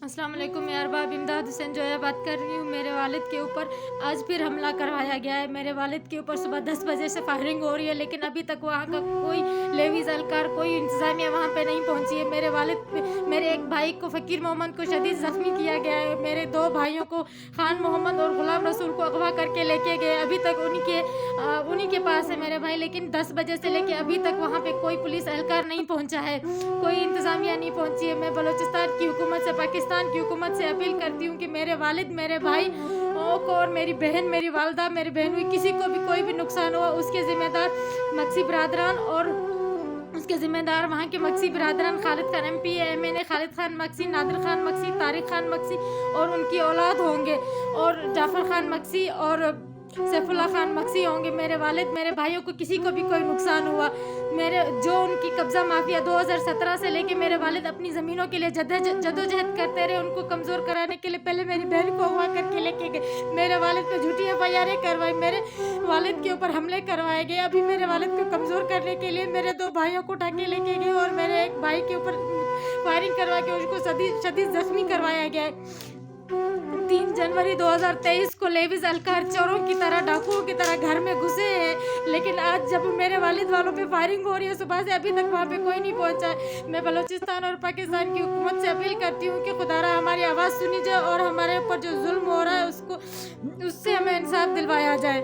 अस्सलाम वालेकुम। मैं अरबाब इमदाद हुसैन जोया बात कर रही हूँ। मेरे वालिद के ऊपर आज फिर हमला करवाया गया है। मेरे वालिद के ऊपर सुबह 10 बजे से फायरिंग हो रही है, लेकिन अभी तक वहाँ का कोई लेवीज़ एहलकार, कोई इंतज़ामिया वहाँ पे नहीं पहुँची है। मेरे एक भाई को, फ़कीर मोहम्मद को शदीद ज़ख्मी किया गया है। मेरे 2 भाइयों को, खान मोहम्मद और ग़ुलाम रसूल को अगवा करके लेके गए। अभी तक उन्हीं के पास है मेरे भाई, लेकिन 10 बजे से लेके अभी तक वहाँ पे कोई पुलिस एहलकार नहीं पहुँचा है, कोई इंतज़ामिया नहीं पहुँची है। मैं बलूचिस्तान की हुकूमत से, पाकिस्तान की हुकूमत से अपील करती हूँ कि मेरे वालिद, मेरे भाई को और मेरी बहन, मेरी वालदा, मेरी बहन हुई, किसी को भी कोई भी नुकसान हुआ उसके ज़िम्मेदार मक्सी बिरादरान और उसके ज़िम्मेदार वहाँ के मक्सी बिरादरान खालिद खान MP MNA खालिद खान मक्सी, नादिर खान मक्सी, तारिक खान मक्सी और उनकी औलाद होंगे, और जाफ़र खान मक्सी और सैफुल्लाह खान मक्सी होंगे। मेरे वालिद, मेरे भाइयों को किसी को भी कोई नुकसान हुआ, जो उनकी कब्ज़ा माफिया 2017 से लेके मेरे वालिद अपनी ज़मीनों के लिए जदोजहद करते रहे। उनको कमज़ोर कराने के लिए पहले मेरी बहन को अगवा करके लेके गए, मेरे वालिद पे झूठी FIR करवाई, मेरे वालिद के ऊपर हमले करवाए गए। अभी मेरे वालिद को कमज़ोर करने के लिए मेरे 2 भाइयों को उठा के लेके गए और मेरे एक भाई के ऊपर फायरिंग करवा के उसको शदीद ज़ख्मी करवाया गया है। 3 जनवरी 2023 को लेवीज़ एहलकार चोरों की तरह, डाकुओं की तरह घर में घुसे हैं, लेकिन आज जब मेरे वालिद वालों पे फायरिंग हो रही है सुबह से, अभी तक वहाँ पे कोई नहीं पहुँचा है। मैं बलूचिस्तान और पाकिस्तान की हुकूमत से अपील करती हूँ कि खुदारा हमारी आवाज़ सुनी जाए और हमारे ऊपर जो जुल्म हो रहा है उससे हमें इंसाफ दिलवाया जाए।